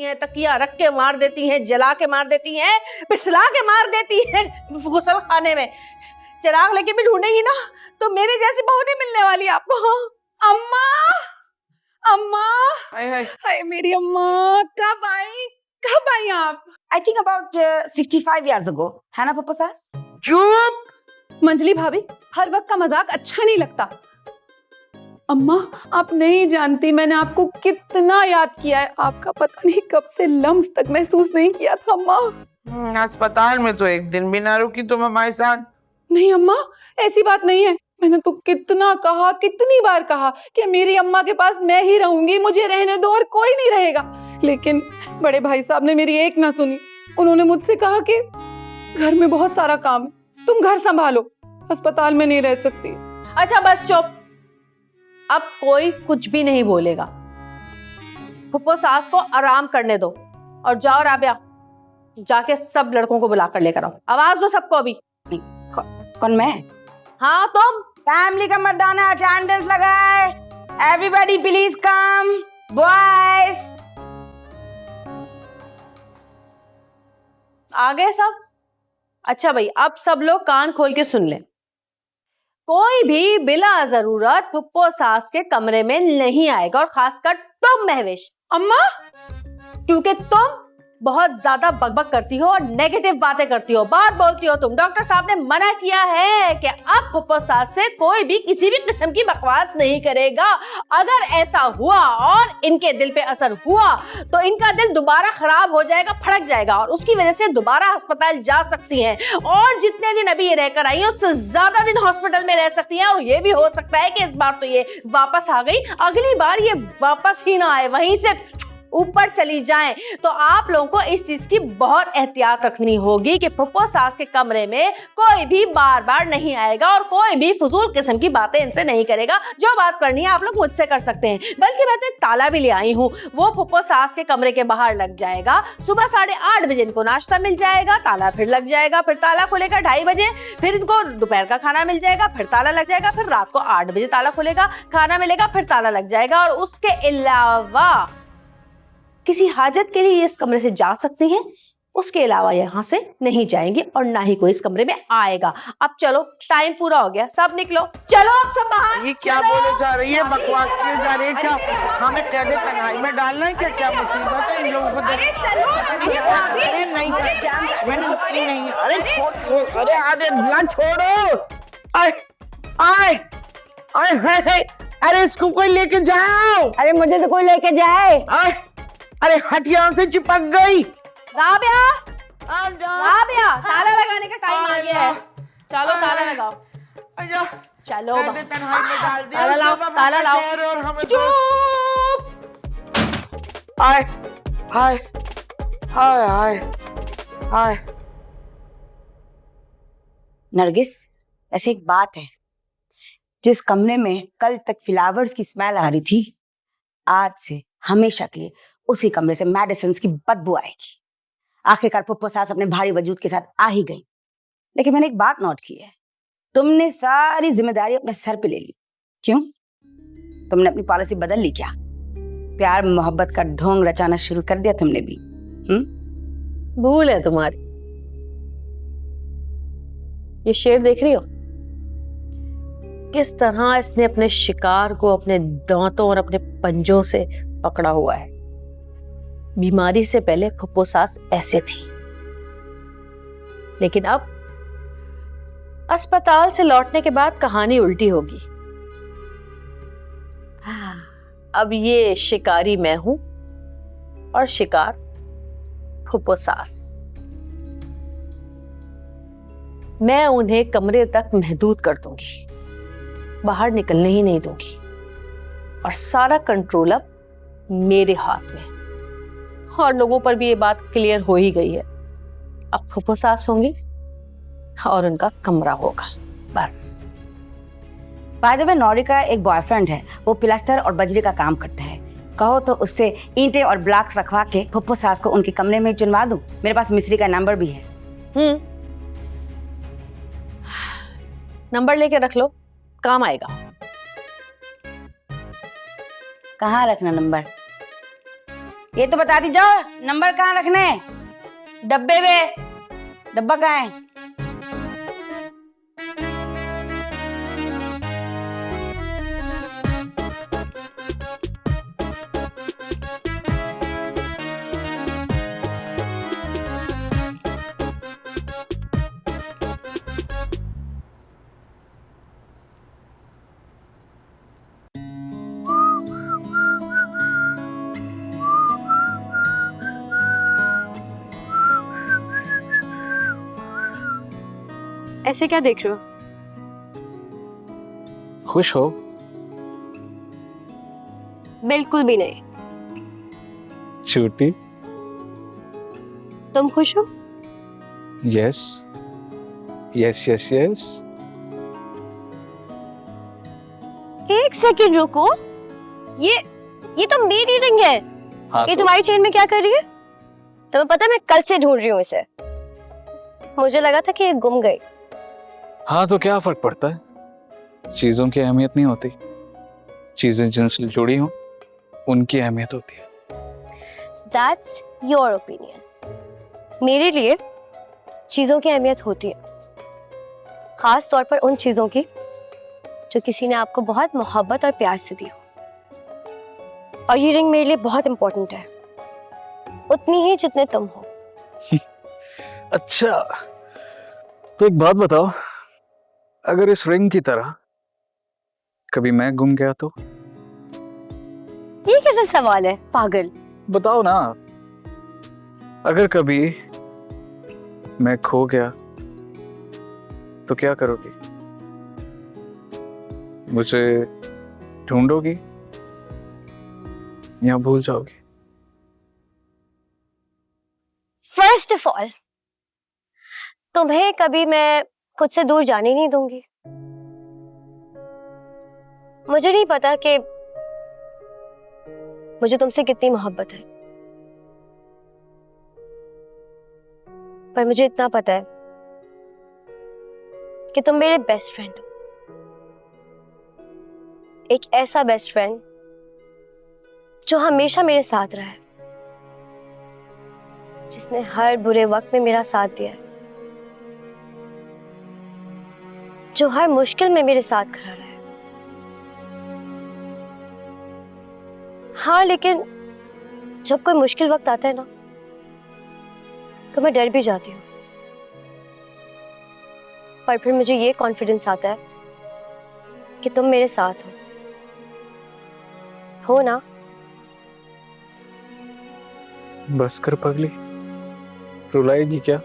हैं, तकिया रख के मार देती हैं, जला के मार देती हैं, पिसला के मार देती हैं गुसल खाने में। चिराग लेके भी ढूंढेगी ना तो मेरे जैसी बहू नहीं मिलने वाली आपको। हाँ अम्मा, अम्मा, हाय मेरी अम्मा, कब आई आप? I think about 65 years ago, है ना पप्पू सास? चुप! मंजली भाभी, हर वक्त का मजाक अच्छा नहीं लगता। अम्मा, आप नहीं जानती मैंने आपको कितना याद किया है। आपका पता नहीं कब से लम्स तक महसूस नहीं किया था अम्मा। अस्पताल में तो एक दिन भी ना रुकी तुम हमारे साथ। नहीं अम्मा, ऐसी बात नहीं है। मैंने तो कितना कहा, कितनी बार कहा कि मेरी अम्मा के पास मैं ही रहूंगी, मुझे रहने दो और कोई नहीं रहेगा। लेकिन बड़े भाई साहब ने मेरी एक ना सुनी। उन्होंने मुझसे कहा कि घर में बहुत सारा काम है, तुम घर संभालो, अस्पताल में नहीं रह सकती। अच्छा बस चुप, अब कोई कुछ भी नहीं बोलेगा। फुप्पो सास को आराम करने दो और जाओ राबिया, जाके सब लड़कों को बुला कर लेकर आओ। आवाज दो सबको अभी। कौन मैं? हाँ तुम। फैमिली का मर्दाना अटेंडेंस लगाए। Everybody please come. बॉयज आ गए सब? अच्छा भाई, अब सब लोग कान खोल के सुन लें। कोई भी बिला जरूरत फुप्पो सास के कमरे में नहीं आएगा, और खासकर तुम महविश। अम्मा, क्योंकि तुम बहुत ज्यादा बकबक करती हो और नेगेटिव बातें करती हो, बात बोलती हो तुम। डॉक्टर साहब ने मना किया है कि अब फुप्पो सास से कोई भी किसी भी किस्म की बकवास नहीं करेगा। अगर ऐसा हुआ और इनके दिल पे असर हुआ तो इनका दिल दोबारा खराब हो जाएगा, फड़क जाएगा, और उसकी वजह से दोबारा अस्पताल जा सकती हैं, और जितने दिन अभी ये रहकर आई हैं उससे ज्यादा दिन हॉस्पिटल में रह सकती हैं। और ये भी हो सकता है कि इस बार तो ये वापस आ गई, अगली बार ये वापस ही ना आए, वहीं से ऊपर चली जाएं। तो आप लोगों को इस चीज की बहुत एहतियात रखनी होगी कि फुप्पो सास के कमरे में कोई भी बार बार नहीं आएगा और कोई भी फजूल किस्म की बातें इनसे नहीं करेगा। जो बात करनी है आप लोग मुझसे कर सकते हैं, बल्कि मैं तो एक ताला भी ले आई हूँ, वो फुप्पो सास के कमरे के बाहर लग जाएगा। सुबह 8:30 बजे इनको नाश्ता मिल जाएगा, ताला फिर लग जाएगा, फिर ताला खुलेगा 2:30 बजे, फिर इनको दोपहर का खाना मिल जाएगा, फिर ताला लग जाएगा, फिर रात को 8 बजे ताला खुलेगा, खाना मिलेगा, फिर ताला लग जाएगा। और उसके अलावा किसी हाजत के लिए ये इस कमरे से जा सकती हैं, उसके अलावा यहाँ से नहीं जाएंगे और ना ही कोई इस कमरे में आएगा। अब चलो, टाइम पूरा हो गया, सब निकलो, चलो अब सब बाहर। ये क्या बोले जा रही है, बकवास किए जा रही है क्या? हमें कैदे तन्हाई में डालना है क्या? क्या मुसीबत है इन लोगों को? अरे चलो, अरे नहीं, मैंने नहीं, अरे छोड़, अरे आधे ना छोड़ो। आए आए आए, अरे इसको कोई लेके जाओ। अरे मुझे तो कोई लेके जाए। अरे हट, यहाँ से चिपक गई। राबिया, राबिया, ताला लगाने का टाइम आ गया है, चलो ताला लगाओ, चलो ताला लाओ, ताला लाओ। चुप। हाय हाय हाय हाय हाय। नरगिस, ऐसे एक बात है, जिस कमरे में कल तक फ्लावर्स की स्मेल आ रही थी, आज से हमेशा के लिए उसी कमरे से मेडिसिन्स की बदबू आएगी। आखिरकार फुप्पो सास अपने भारी वजूद के साथ आ ही गई। लेकिन मैंने एक बात नोट की है, तुमने सारी जिम्मेदारी अपने सर पे ले ली। क्यों? तुमने अपनी पॉलिसी बदल ली क्या? प्यार मोहब्बत का ढोंग रचाना शुरू कर दिया तुमने भी? भूल है तुम्हारी। ये शेर देख रही हो, किस तरह इसने अपने शिकार को अपने दांतों और अपने पंजों से पकड़ा हुआ है। बीमारी से पहले फुप्पो सास ऐसे थी, लेकिन अब अस्पताल से लौटने के बाद कहानी उल्टी होगी। अब ये शिकारी मैं हूं और शिकार फुप्पो सास। मैं उन्हें कमरे तक महदूद कर दूंगी, बाहर निकलने ही नहीं दूंगी, और सारा कंट्रोल अब मेरे हाथ में। और लोगों पर भी ये बात क्लियर हो ही गई है, अब फुप्पो सास होंगी और उनका कमरा होगा, बस। बाय द वे, नौरी का एक बॉयफ्रेंड है, वो प्लास्टर और बजरी का काम करता है। कहो तो उससे ईंटें और ब्लॉक्स रखवा के फुप्पो सास को उनके कमरे में चुनवा दूं। मेरे पास मिस्त्री का नंबर भी है। नंबर लेके रख लो, काम आएगा। कहाँ रखना नंबर? ये तो बताती जाओ, नंबर कहाँ रखने हैं? डब्बे में। डब्बा कहाँ है? ऐसे क्या देख रहे हो? खुश हो? बिल्कुल भी नहीं। छूटी? तुम खुश हो? Yes yes yes yes. एक सेकंड रुको। ये तो मेरी रिंग है। हाँ ये तो तुम्हारी चेन में क्या कर रही है? तुम्हें पता है मैं कल से ढूंढ रही हूँ इसे। मुझे लगा था कि ये गुम गई। हाँ तो क्या फर्क पड़ता है, चीजों की अहमियत नहीं होती, चीजें जिनसे जुड़ी हों उनकी अहमियत होती है। That's your opinion. मेरे लिए चीजों की अहमियत होती है, खास तौर पर उन चीजों की जो किसी ने आपको बहुत मोहब्बत और प्यार से दी हो। और ये रिंग मेरे लिए बहुत इंपॉर्टेंट है, उतनी ही जितने तुम हो। अच्छा तो एक बात बताओ, अगर इस रिंग की तरह कभी मैं गुम गया तो? ये कैसा सवाल है पागल? बताओ ना। अगर कभी मैं खो गया तो क्या करोगी? मुझे ढूंढोगी या भूल जाओगी? फर्स्ट ऑफ ऑल तुम्हें कभी मैं खुद से दूर जाने नहीं दूंगी। मुझे नहीं पता कि मुझे तुमसे कितनी मोहब्बत है, पर मुझे इतना पता है कि तुम मेरे बेस्ट फ्रेंड हो। एक ऐसा बेस्ट फ्रेंड जो हमेशा मेरे साथ रहा है, जिसने हर बुरे वक्त में मेरा साथ दिया है, जो हर मुश्किल में मेरे साथ खड़ा रहा है। हाँ, लेकिन जब कोई मुश्किल वक्त आता है ना, तो मैं डर भी जाती हूँ, पर फिर मुझे ये कॉन्फिडेंस आता है कि तुम मेरे साथ हो ना? बस कर पगली, रुलाएगी क्या?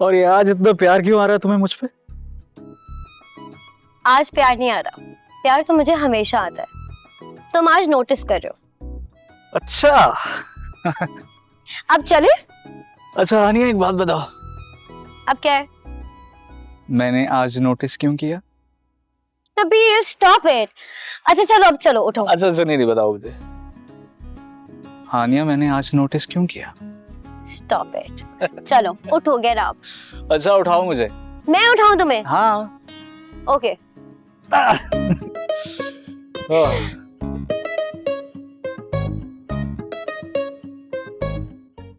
और ये आज इतना प्यार क्यों आ रहा है तुम्हें मुझ पे? आज प्यार नहीं आ रहा, प्यार तो मुझे हमेशा आता है, तुम आज नोटिस कर रहे हो। अच्छा अब चले? अच्छा आनिया एक बात बताओ, अब क्या है? मैंने आज नोटिस क्यों किया? Nabeel stop it. अच्छा चलो, अब चलो उठो। अच्छा सुनिए, नहीं बताओ मुझे। हानिया मैंने आज नोटिस क्यों किया? Stop it. चलो उठो, गेट अप। अच्छा उठाओ मुझे। मैं उठाऊं तुम्हें? हाँ। ओके। ओह,